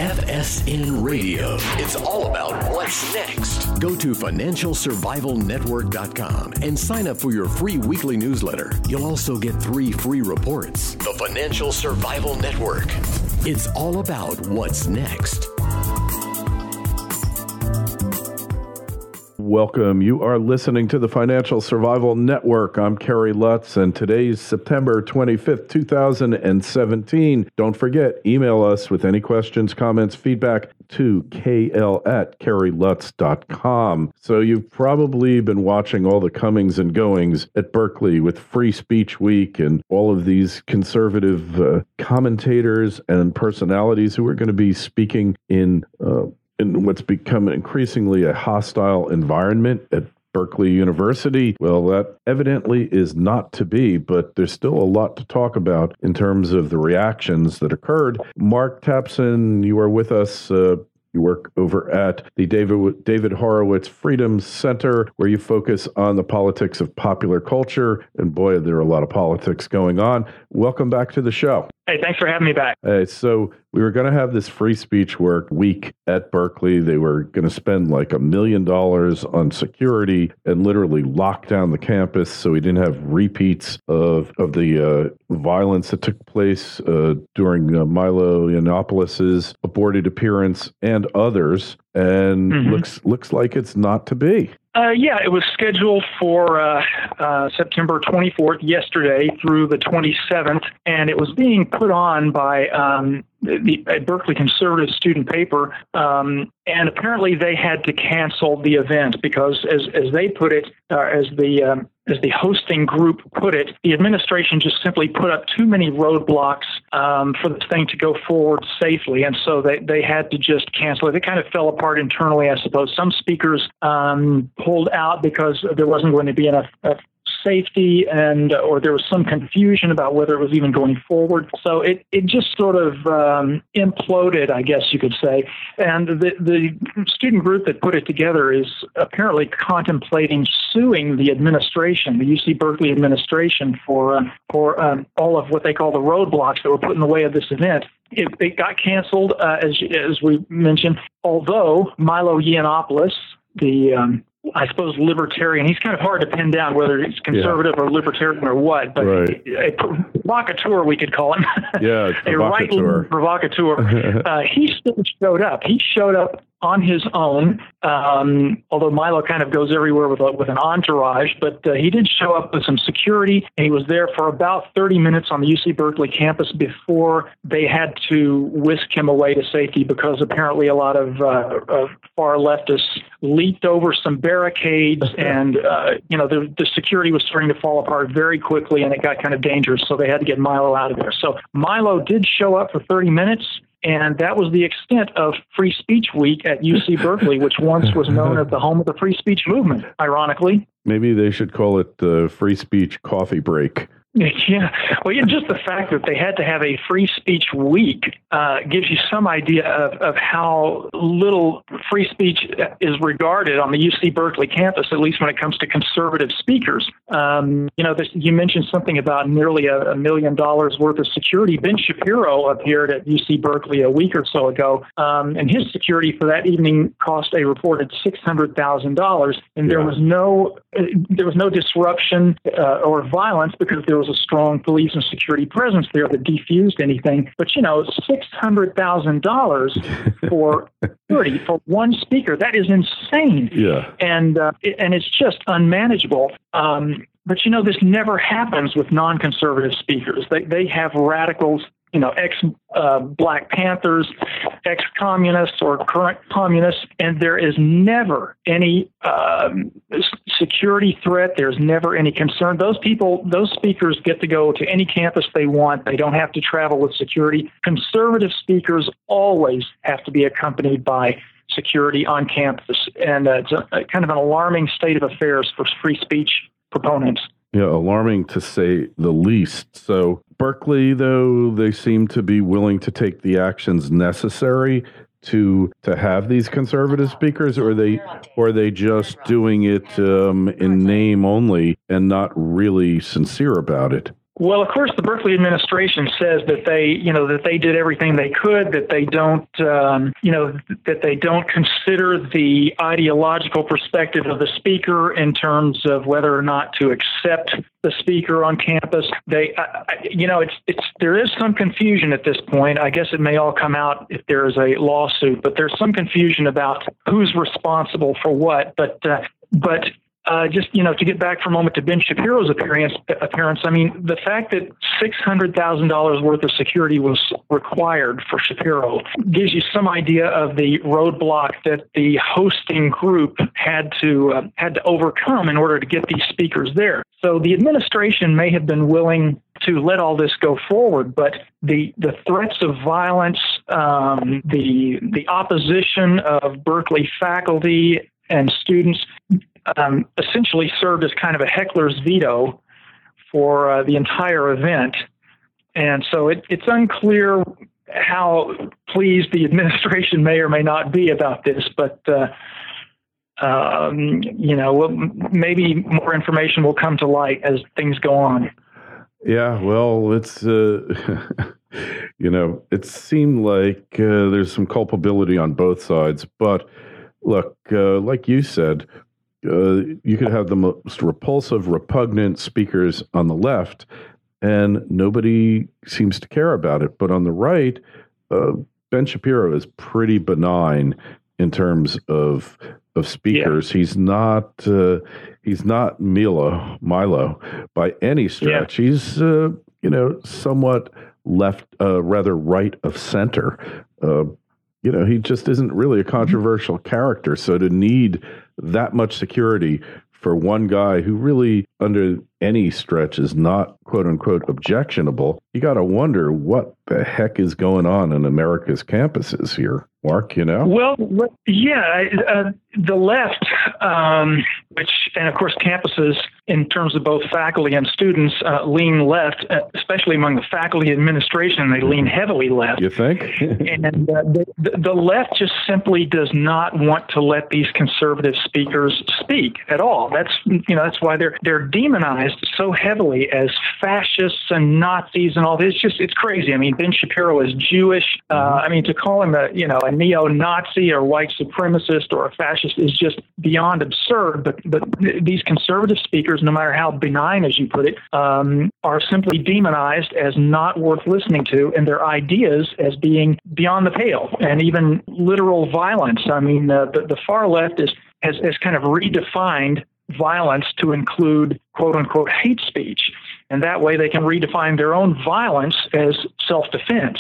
FSN Radio. It's all about what's next. Go to financialsurvivalnetwork.com and sign up for your free weekly newsletter. You'll also get 3 free reports. The Financial Survival Network. It's all about what's next. Welcome. You are listening to the Financial Survival Network. I'm Kerry Lutz, and today's September 25th, 2017. Don't forget, email us with any questions, comments, feedback to kl@kerrylutz.com. So you've probably been watching all the comings and goings at Berkeley with Free Speech Week and all of these conservative commentators and personalities who are going to be speaking in what's become increasingly a hostile environment at Berkeley University. Well, that evidently is not to be, but there's still a lot to talk about in terms of the reactions that occurred. Mark Tapson, you are with us. You work over at the David Horowitz Freedom Center, where you focus on the politics of popular culture. And boy, there are a lot of politics going on. Welcome back to the show. Hey, thanks for having me back. Hey, so we were going to have this free speech week at Berkeley. They were going to spend like $1 million on security and literally lock down the campus so we didn't have repeats of the violence that took place during Milos Yianopolis's aborted appearance and others. And looks like it's not to be. Yeah, it was scheduled for September 24th, yesterday, through the 27th, and it was being put on by a Berkeley conservative student paper, and apparently they had to cancel the event because, as they put it, as the hosting group put it, the administration just simply put up too many roadblocks for this thing to go forward safely, and so they had to just cancel it. It kind of fell apart internally, I suppose. Some speakers pulled out because there wasn't going to be enough safety, and or there was some confusion about whether it was even going forward. So it just sort of imploded, I guess you could say. And the student group that put it together is apparently contemplating suing the administration, the UC Berkeley administration, for all of what they call the roadblocks that were put in the way of this event. It got canceled, as we mentioned, although Milos Yianopolis, the I suppose libertarian. He's kind of hard to pin down whether he's conservative or libertarian or what, but right. A provocateur, we could call him. Yeah, a right-wing provocateur. He still showed up. He showed up on his own, although Milo kind of goes everywhere with an entourage, but he did show up with some security, and he was there for about 30 minutes on the UC Berkeley campus before they had to whisk him away to safety because apparently a lot of far leftists leaped over some barricades, and the security was starting to fall apart very quickly, and it got kind of dangerous, so they had to get Milo out of there. So Milo did show up for 30 minutes, and that was the extent of Free Speech Week at UC Berkeley, which once was known as the home of the free speech movement, ironically. Maybe they should call it the Free Speech Coffee Break. Yeah. Well, just the fact that they had to have a free speech week gives you some idea of how little free speech is regarded on the UC Berkeley campus, at least when it comes to conservative speakers. You mentioned something about nearly $1 million worth of security. Ben Shapiro appeared at UC Berkeley a week or so ago, and his security for that evening cost a reported $600,000, and there was no disruption or violence because there was a strong police and security presence there that defused anything. But, $600,000 for security for one speaker, that is insane. Yeah. And it's just unmanageable. But, this never happens with non-conservative speakers. They have radicals, ex-Black Panthers, ex-communists or current communists, and there is never any security threat. There's never any concern. Those speakers get to go to any campus they want. They don't have to travel with security. Conservative speakers always have to be accompanied by security on campus, and it's kind of an alarming state of affairs for free speech proponents. Yeah, alarming to say the least. So Berkeley, though, they seem to be willing to take the actions necessary to have these conservative speakers, or are they just doing it in name only and not really sincere about it? Well, of course, the Berkeley administration says that they did everything they could, that they don't, that they don't consider the ideological perspective of the speaker in terms of whether or not to accept the speaker on campus. There is some confusion at this point. I guess it may all come out if there is a lawsuit, but there's some confusion about who's responsible for what. But to get back for a moment to Ben Shapiro's appearance, I mean, the fact that $600,000 worth of security was required for Shapiro gives you some idea of the roadblock that the hosting group had to overcome in order to get these speakers there. So the administration may have been willing to let all this go forward, but the threats of violence, the opposition of Berkeley faculty and students essentially served as kind of a heckler's veto for the entire event. And so it's unclear how pleased the administration may or may not be about this, but maybe more information will come to light as things go on. Yeah, well, it's, it seemed like there's some culpability on both sides. But look, like you said, you could have the most repulsive, repugnant speakers on the left, and nobody seems to care about it. But on the right, Ben Shapiro is pretty benign in terms of speakers. Yeah. He's not Milo by any stretch. Yeah. He's somewhat left, rather right of center. He just isn't really a controversial character. So to need that much security for one guy who really, under any stretch, is not, quote unquote, objectionable, you got to wonder what the heck is going on in America's campuses here, Mark, Well, yeah, the left, and of course campuses, in terms of both faculty and students, lean left, especially among the faculty administration, they lean heavily left. You think? And the left just simply does not want to let these conservative speakers speak at all. That's why they're demonized so heavily as fascists and Nazis and all this. It's crazy. I mean, Ben Shapiro is Jewish. To call him a neo-Nazi or white supremacist or a fascist is just beyond absurd. But these conservative speakers, no matter how benign, as you put it, are simply demonized as not worth listening to, and their ideas as being beyond the pale and even literal violence. I mean, the far left has kind of redefined violence to include quote unquote hate speech. And that way they can redefine their own violence as self-defense.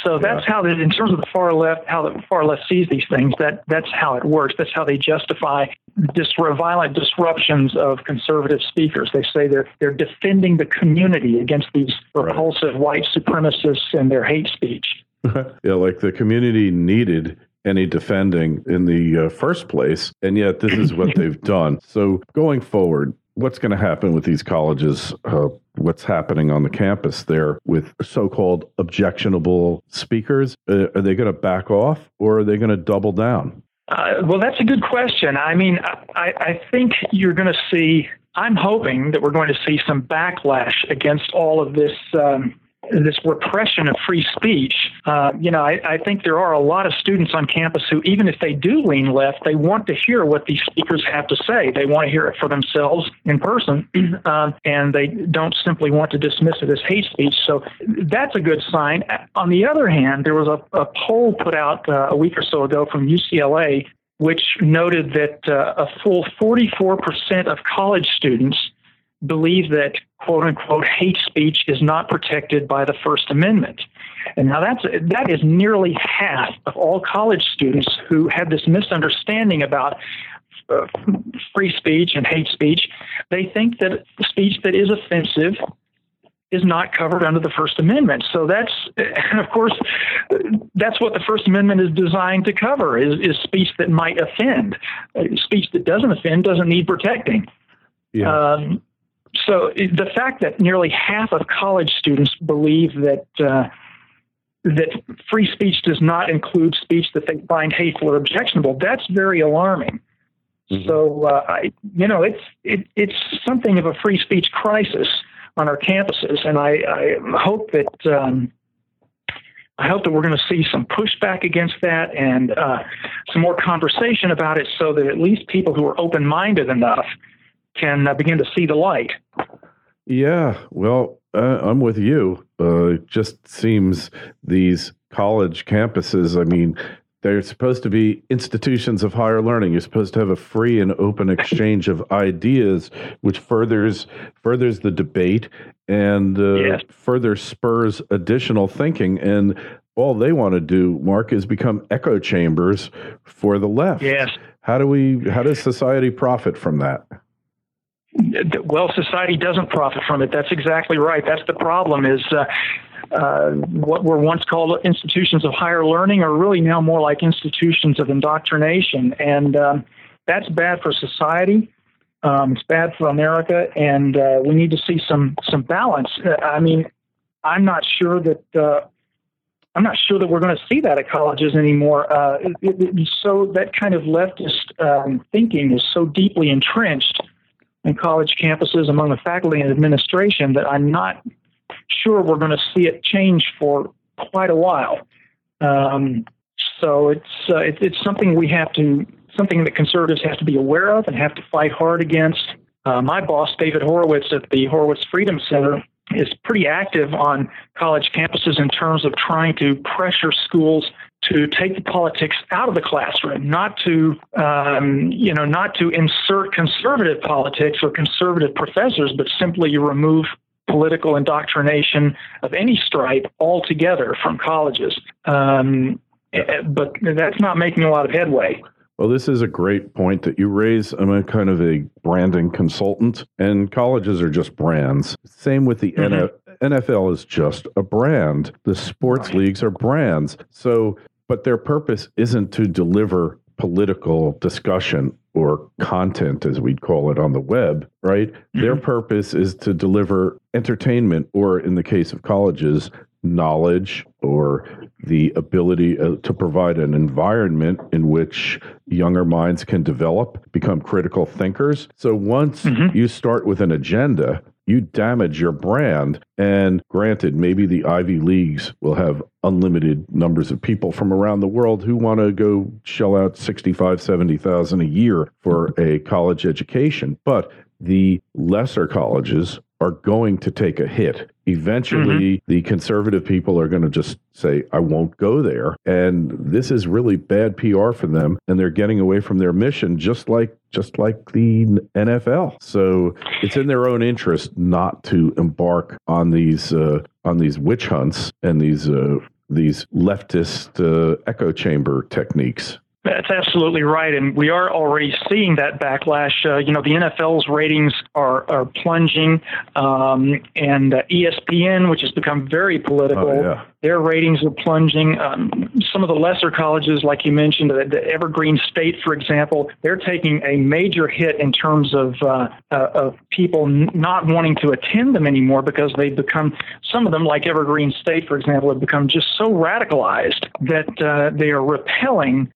So that's how, in terms of the far left, how the far left sees these things, that's how it works. That's how they justify violent disruptions of conservative speakers. They say they're defending the community against these repulsive white supremacists and their hate speech. Yeah, like the community needed any defending in the first place, and yet this is what they've done. So going forward, what's going to happen with these colleges? What's happening on the campus there with so-called objectionable speakers? Are they going to back off, or are they going to double down? Well, that's a good question. I mean, I think you're going to see, I'm hoping that we're going to see some backlash against all of this this repression of free speech. I think there are a lot of students on campus who, even if they do lean left, they want to hear what these speakers have to say. They want to hear it for themselves in person, and they don't simply want to dismiss it as hate speech. So that's a good sign. On the other hand, there was a poll put out a week or so ago from UCLA, which noted that a full 44% of college students believe that, quote unquote, hate speech is not protected by the First Amendment. And now that is nearly half of all college students who have this misunderstanding about free speech and hate speech. They think that speech that is offensive is not covered under the First Amendment. So and of course, that's what the First Amendment is designed to cover, is speech that might offend. Speech that doesn't offend doesn't need protecting. Yeah. So the fact that nearly half of college students believe that free speech does not include speech that they find hateful or objectionable, that's very alarming. Mm-hmm. So, it's something of a free speech crisis on our campuses, and I hope that we're going to see some pushback against that and some more conversation about it, so that at least people who are open-minded enough can begin to see the light. Yeah, well, I'm with you. It just seems these college campuses, I mean, they're supposed to be institutions of higher learning. You're supposed to have a free and open exchange of ideas, which furthers the debate and further spurs additional thinking. And all they want to do, Mark, is become echo chambers for the left. Yes. How does society profit from that? Well, society doesn't profit from it. That's exactly right. That's the problem, is what were once called institutions of higher learning are really now more like institutions of indoctrination. And that's bad for society. It's bad for America. And we need to see some balance. I mean, I'm not sure that we're going to see that at colleges anymore. So that kind of leftist thinking is so deeply entrenched in college campuses among the faculty and administration that I'm not sure we're going to see it change for quite a while. So it's something something that conservatives have to be aware of and have to fight hard against. My boss, David Horowitz at the Horowitz Freedom Center, is pretty active on college campuses in terms of trying to pressure schools to take the politics out of the classroom, not to insert conservative politics or conservative professors, but simply remove political indoctrination of any stripe altogether from colleges. But that's not making a lot of headway. Well, this is a great point that you raise. I'm a kind of a branding consultant, and colleges are just brands. Same with the NFL is just a brand. The sports leagues are brands. So, but their purpose isn't to deliver political discussion or content, as we'd call it on the web, right? Their purpose is to deliver entertainment, or in the case of colleges, knowledge, or the ability to provide an environment in which younger minds can develop, become critical thinkers. So once you start with an agenda, you damage your brand. And granted, maybe the Ivy Leagues will have unlimited numbers of people from around the world who want to go shell out $65,000, $70,000 a year for a college education. But the lesser colleges are going to take a hit. Eventually, the conservative people are going to just say, I won't go there. And this is really bad PR for them. And they're getting away from their mission, just like the NFL. So it's in their own interest not to embark on these witch hunts and these leftist echo chamber techniques. That's absolutely right, and we are already seeing that backlash. The NFL's ratings are plunging, and ESPN, which has become very political, their ratings are plunging. Some of the lesser colleges, like you mentioned, the Evergreen State, for example, they're taking a major hit in terms of people not wanting to attend them anymore, because they've become, some of them, like Evergreen State, for example, have become just so radicalized that they are repelling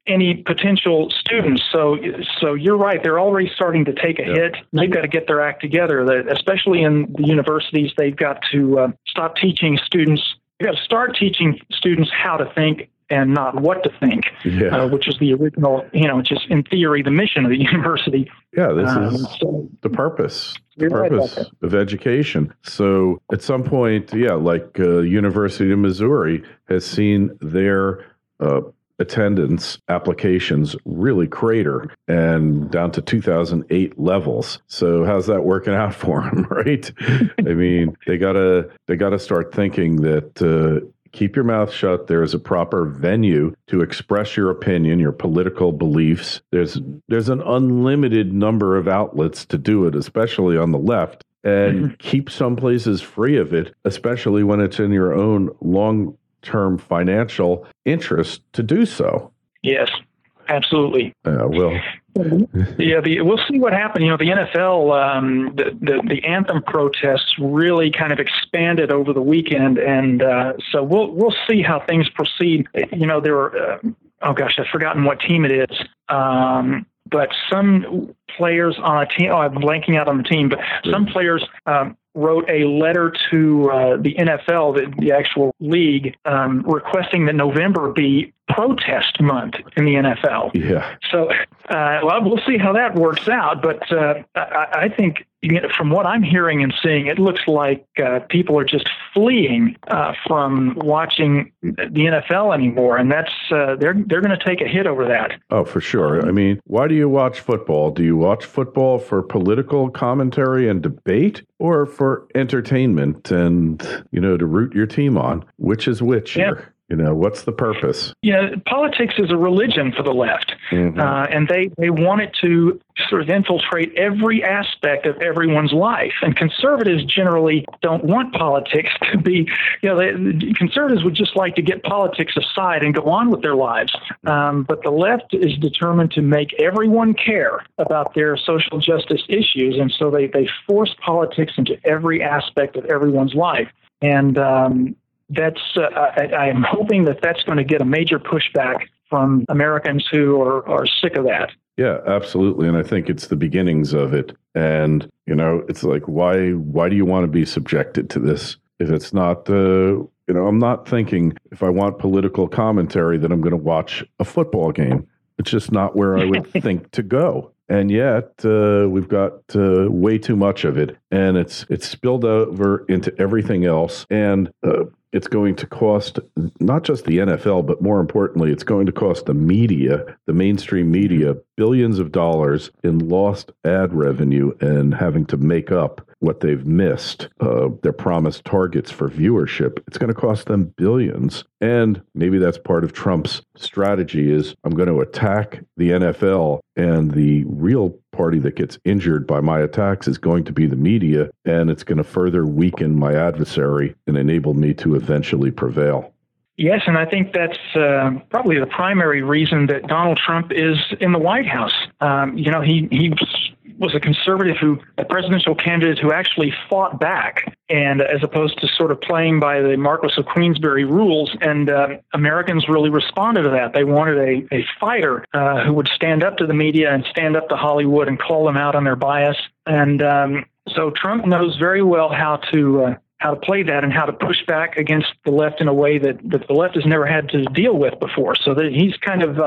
any potential students. So you're right. They're already starting to take a hit. They've got to get their act together. Especially in the universities, they've got to stop teaching students. They've got to start teaching students how to think and not what to think, which is the original, just in theory, the mission of the university. Yeah, this is the purpose. The purpose of education. So at some point, like University of Missouri has seen their attendance applications really crater and down to 2008 levels. So how's that working out for them, right? I mean, they gotta start thinking that keep your mouth shut. There is a proper venue to express your opinion, your political beliefs. There's an unlimited number of outlets to do it, especially on the left. And keep some places free of it, especially when it's in your own long-term financial interest to do so. Yes, absolutely. We'll see what happens. The NFL, the anthem protests really kind of expanded over the weekend, and so we'll see how things proceed. There were, I've forgotten what team it is, but some players on a team. Oh, I'm blanking out on the team, but some players wrote a letter to the NFL, the actual league, requesting that November be protest month in the NFL. Yeah. So, well, we'll see how that works out. But I think, from what I'm hearing and seeing, it looks like people are just fleeing from watching the NFL anymore, and that's they're going to take a hit over that. Oh, for sure. I mean, why do you watch football? Do you watch football for political commentary and debate, or for entertainment and to root your team on? Which is which here? What's the purpose? Yeah, politics is a religion for the left, and they want it to sort of infiltrate every aspect of everyone's life. And conservatives generally don't want politics to be, conservatives would just like to get politics aside and go on with their lives. But the left is determined to make everyone care about their social justice issues, and so they force politics into every aspect of everyone's life. And I am hoping that that's going to get a major pushback from Americans who are sick of that. Yeah, absolutely. And I think it's the beginnings of it. And, it's like, why do you want to be subjected to this? If it's not, I'm not thinking if I want political commentary that I'm going to watch a football game. It's just not where I would think to go. And yet we've got way too much of it. And it's spilled over into everything else. And it's going to cost not just the NFL, but more importantly, it's going to cost the media, the mainstream media, billions of dollars in lost ad revenue and having to make up what they've missed, their promised targets for viewership. It's going to cost them billions. And maybe that's part of Trump's strategy is I'm going to attack the NFL, and the real party that gets injured by my attacks is going to be the media, and it's going to further weaken my adversary and enable me to eventually prevail. Yes, and I think that's probably the primary reason that Donald Trump is in the White House. He was a presidential candidate who actually fought back, and as opposed to sort of playing by the Marquis of Queensberry rules, and Americans really responded to that. They wanted a fighter who would stand up to the media and stand up to Hollywood and call them out on their bias. And so Trump knows very well how to play that and how to push back against the left in a way that the left has never had to deal with before. So that he's kind of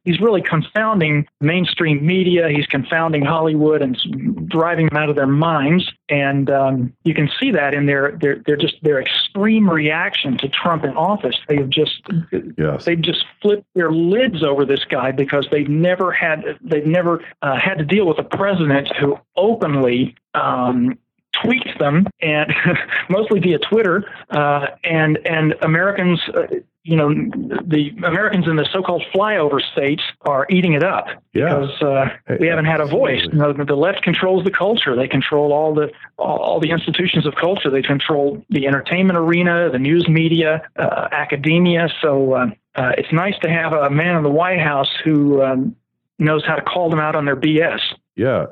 he's really confounding mainstream media. He's confounding Hollywood and driving them out of their minds. And you can see that in their extreme reaction to Trump in office. They've just flipped their lids over this guy because they've never had to deal with a president who openly tweets them, and mostly via Twitter, and Americans, the Americans in the so-called flyover states are eating it up because we haven't had a voice. The left controls the culture. They control all the institutions of culture. They control the entertainment arena, the news media, academia. So it's nice to have a man in the White House who knows how to call them out on their BS. Yeah,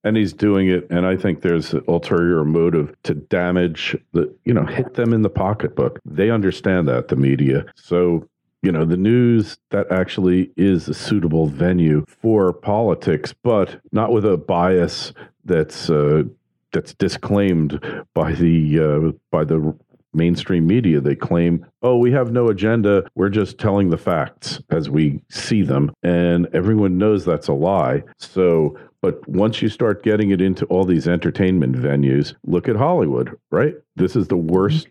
and he's doing it, and I think there's an ulterior motive to damage hit them in the pocketbook. They understand that, the media. So, the news, that actually is a suitable venue for politics, but not with a bias that's disclaimed by the mainstream media. They claim, we have no agenda. We're just telling the facts as we see them. And everyone knows that's a lie. So, but once you start getting it into all these entertainment venues, look at Hollywood, right? This is the worst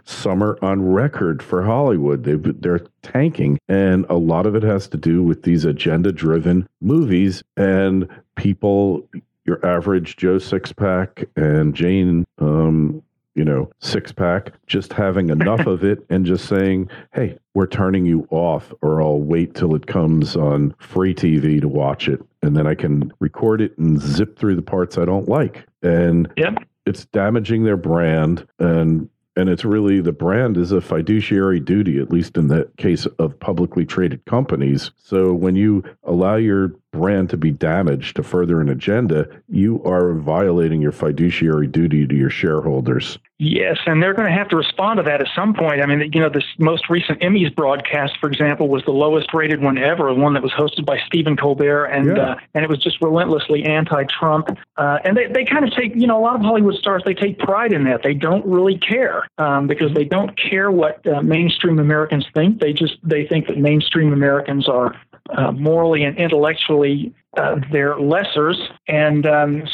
summer on record for Hollywood. They're tanking. And a lot of it has to do with these agenda-driven movies and people, your average Joe Sixpack and Jane, six-pack, just having enough of it and just saying, hey, we're turning you off, or I'll wait till it comes on free TV to watch it, and then I can record it and zip through the parts I don't like. And it's damaging their brand, and it's really, the brand is a fiduciary duty, at least in the case of publicly traded companies. So when you allow your brand to be damaged to further an agenda, you are violating your fiduciary duty to your shareholders. Yes, and they're going to have to respond to that at some point. I mean, this most recent Emmys broadcast, for example, was the lowest rated one ever, one that was hosted by Stephen Colbert, and it was just relentlessly anti-Trump. And they kind of take, a lot of Hollywood stars, they take pride in that. They don't really care because they don't care what mainstream Americans think. They think that mainstream Americans are morally and intellectually they're lessers, and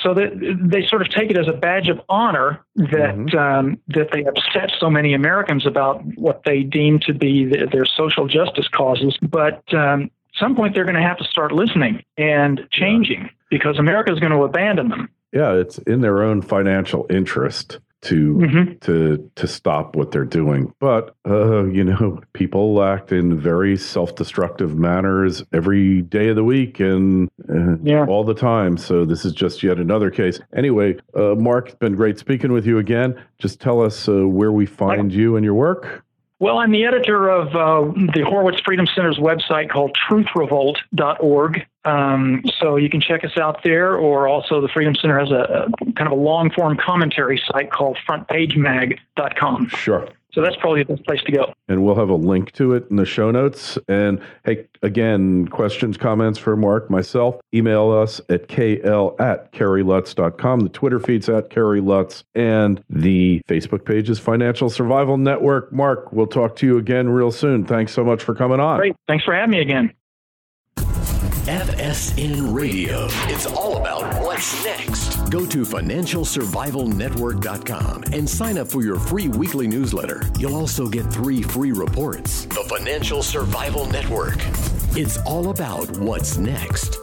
so that they sort of take it as a badge of honor that that they upset so many Americans about what they deem to be their social justice causes. But at some point, they're going to have to start listening and changing because America is going to abandon them. Yeah, it's in their own financial interest to stop what they're doing. But, people act in very self-destructive manners every day of the week and all the time. So this is just yet another case. Anyway, Mark, it's been great speaking with you again. Just tell us where we find you and your work. Well, I'm the editor of the Horowitz Freedom Center's website called truthrevolt.org. So you can check us out there, or also the Freedom Center has a kind of a long-form commentary site called frontpagemag.com. Sure. So that's probably the best place to go. And we'll have a link to it in the show notes. And hey, again, questions, comments for Mark, myself, email us at kl@kerrylutz.com. The Twitter feed's at Kerry Lutz, and the Facebook page is Financial Survival Network. Mark, we'll talk to you again real soon. Thanks so much for coming on. Great. Thanks for having me again. FSN Radio. It's all about what's next. Go to financialsurvivalnetwork.com and sign up for your free weekly newsletter. You'll also get 3 free reports. The Financial Survival Network. It's all about what's next.